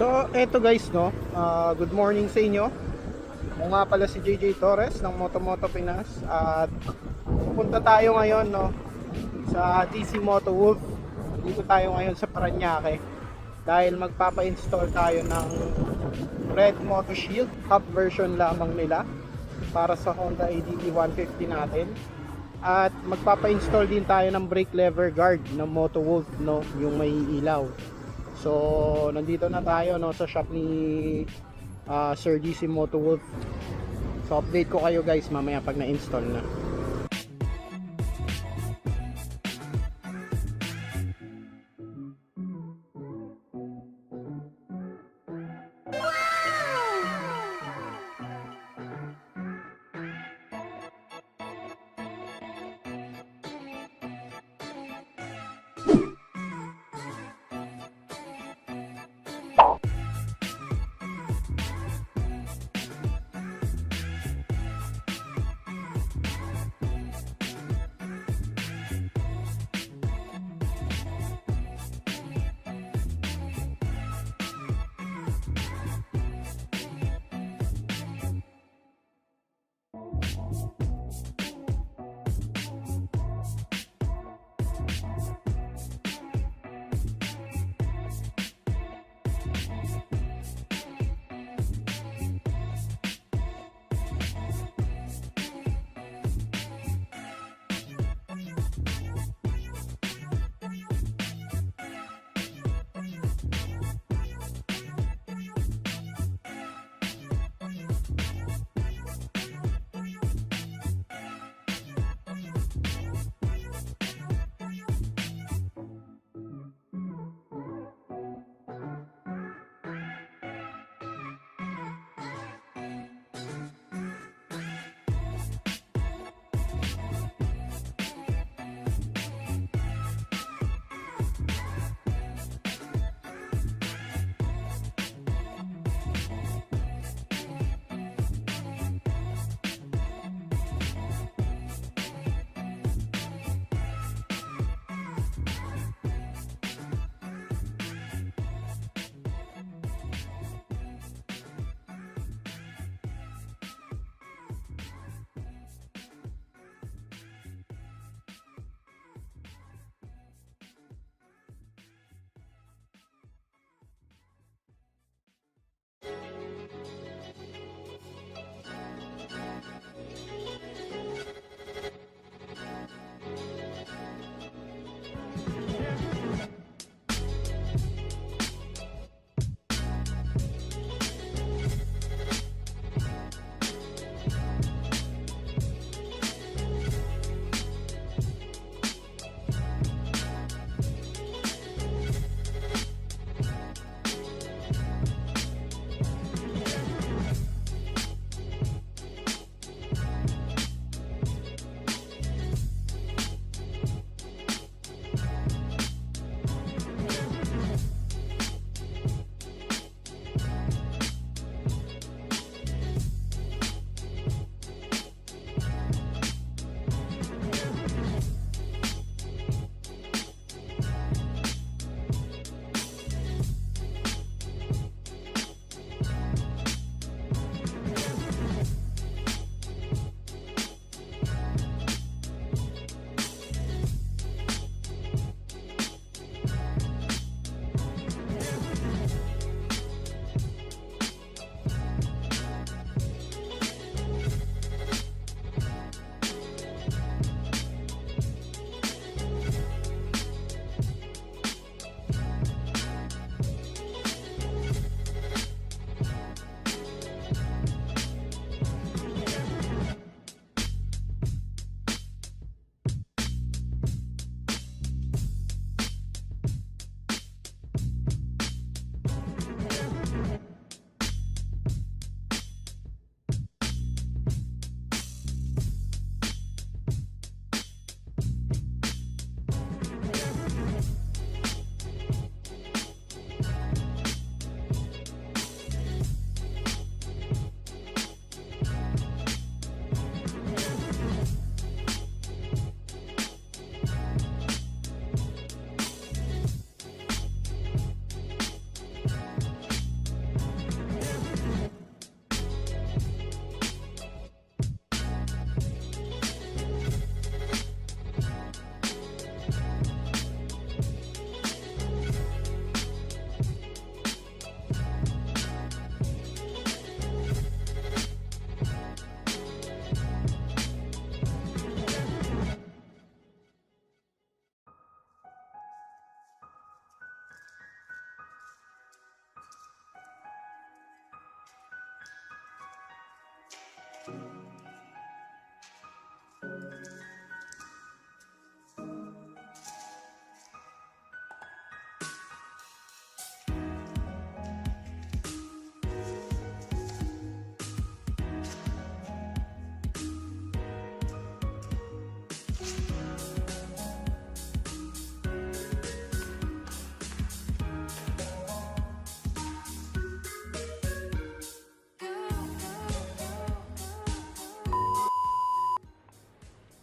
So, eto guys, no, good morning sa inyo. Ako nga pala si JJ Torres ng Moto Pinas at pupunta tayo ngayon, no, sa DC Motowolf. Dito tayo ngayon sa Parañaque dahil magpapa-install tayo ng RedMotoShield hub version lamang nila para sa Honda ADV 150 natin. At magpapa-install din tayo ng brake lever guard ng Motowolf, no, yung may ilaw. So, nandito na tayo, no, sa shop ni Sir DC Motowolf. So, update ko kayo guys mamaya pag na-install na.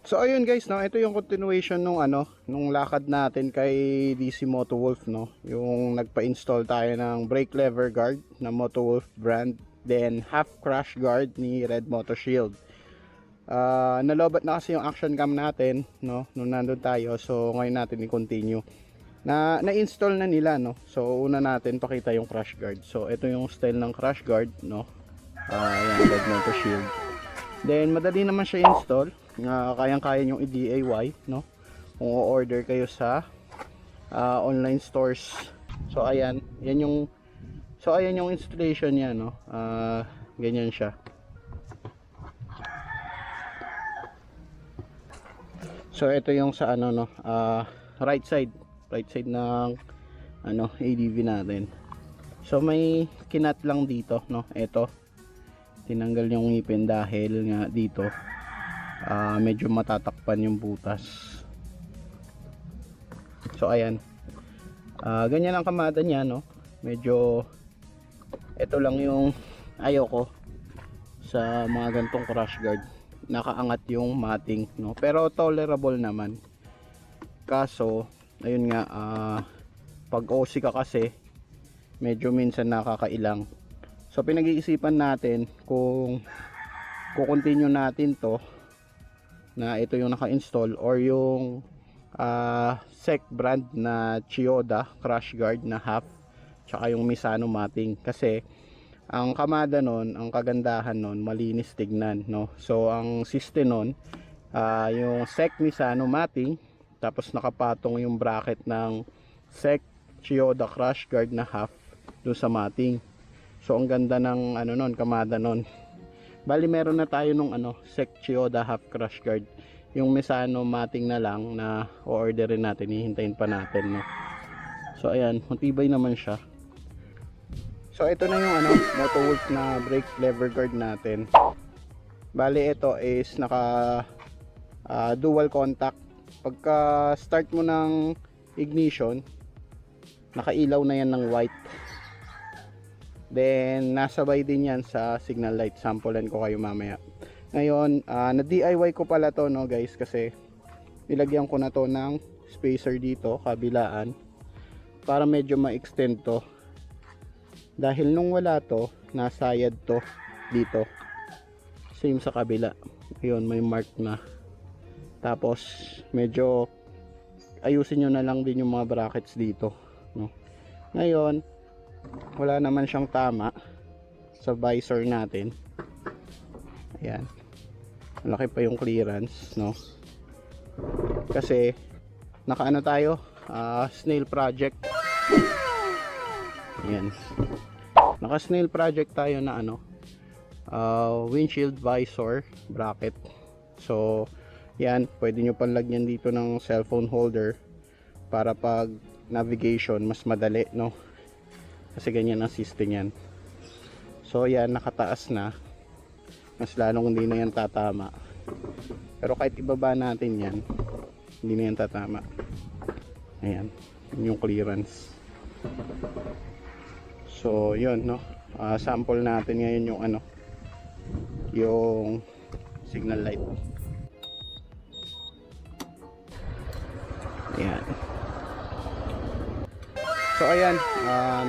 So ayun guys, no, ito yung continuation nung nung lakad natin kay DC Motowolf, no. Yung nagpa-install tayo ng brake lever guard na Motowolf brand, then half crash guard ni RedMotoShield. Nalobat na kasi yung action cam natin, no, nung nandun tayo. So ngayon natin i-continue. Na-install na nila, no. So una natin pakita yung crash guard. So ito yung style ng crash guard, no. Ayan, RedMotoShield. Then madali naman siya install. Kayang-kaya yung i-DIY, no, kung o-order kayo sa online stores. So ayan, ayan yung installation niya, no. Ganyan siya. So ito yung sa right side ng ADV natin. So may kinat lang dito, no. Ito tinanggal yung ngipin dahil nga dito medyo matatakpan yung butas. So ayan, ganyan ang kamada niya, no. Medyo ito lang yung ayoko sa mga gantong crash guard, nakaangat yung mating, no, pero tolerable naman. Kaso ayun nga, pag OC ka kasi medyo minsan nakakailang. So pinag-iisipan natin kung kukontinue natin to na ito yung naka-install or yung SEC brand na Chiyoda crash guard na half, tsaka yung Misano mating. Kasi ang kamada nun, ang kagandahan nun, malinis tignan, no. So ang system nun, yung SEC Misano mating, tapos nakapatong yung bracket ng SEC Chiyoda crash guard na half dun sa mating. So ang ganda ng nun, kamada nun. Bali meron na tayo nung SEC Chiyoda half crash guard. Yung Misano mating na lang na o-orderin natin, hihintayin pa natin, no. So ayan, matibay naman siya. So ito na yung Motowolf na brake lever guard natin. Bali ito is naka dual contact. Pagka start mo ng ignition, nakailaw na yan ng white. Then nasabay din yan sa signal light. Samplean ko kayo mamaya. Ngayon, na-DIY ko pala to, no guys, kasi nilagyan ko na to ng spacer dito kabilaan para medyo ma-extend to. Dahil nung wala to, nasayad to dito. Same sa kabila. Ayun, may mark na. Tapos medyo ayusin nyo na lang din yung mga brackets dito, no. Ngayon, wala naman siyang tama sa visor natin. Ayan, malaki pa yung clearance, no, kasi nakaano tayo, snail project. Ayan, naka snail project tayo na windshield visor bracket. So yan, pwede nyo panlagyan dito ng cellphone holder para pag navigation mas madali, no, kasi ganyan ang system yan. So yan, nakataas na, mas lalong hindi na yan tatama. Pero kahit ibaba natin yan, hindi na yan tatama. Ayan, yun yung clearance. So yun, no, sample natin ngayon yung yung signal light. Ayan. So ayan,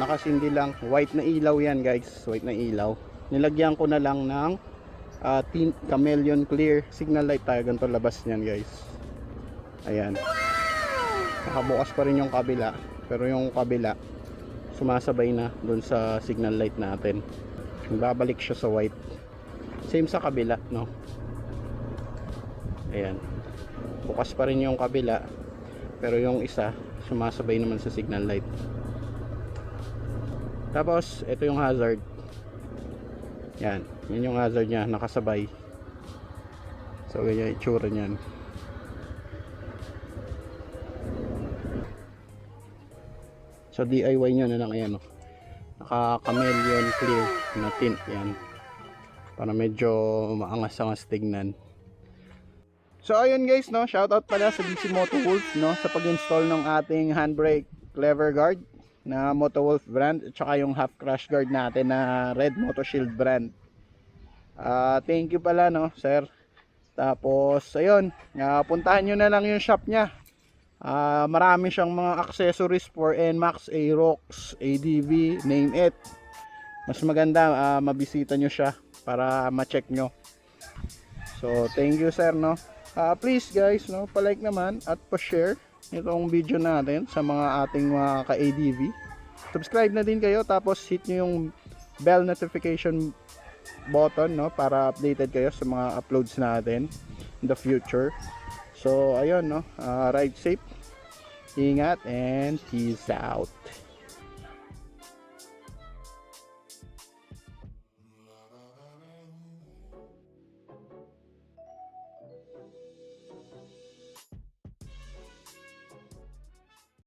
nakasindi lang, white na ilaw yan guys, white na ilaw. Nilagyan ko na lang ng tint chameleon clear signal light tayo. Ganito labas niyan guys. Ayan, nakabukas pa rin yung kabila, pero yung kabila sumasabay na dun sa signal light natin. Babalik siya sa white. Same sa kabila, no. Ayan, bukas pa rin yung kabila, pero yung isa sumasabay naman sa signal light. Tapos ito yung hazard. Yan, yan yung hazard nya, nakasabay. So ganyan itsura niyan. So DIY nyo na lang. Ayan, no, naka chameleon clear na tint yan, para medyo maangas-angas tignan. So ayun guys, no, shoutout pala sa DC Motowolf, no, sa pag-install ng ating handbrake lever guard na Motowolf brand, at saka yung half crash guard natin na RedMotoShield brand. Thank you pala, no, sir. Tapos ayun, puntahan nyo na lang yung shop niya. Marami siyang mga accessories for NMAX, Aerox, ADV, name it. Mas maganda mabisita nyo siya para ma-check nyo. So thank you sir, no. Please guys, no, pa-like naman at pa-share itong video natin sa mga ating mga ka-ADV. Subscribe na din kayo, tapos hit nyo yung bell notification button, no, para updated kayo sa mga uploads natin in the future. So ayun, no, ride safe, ingat, and peace out.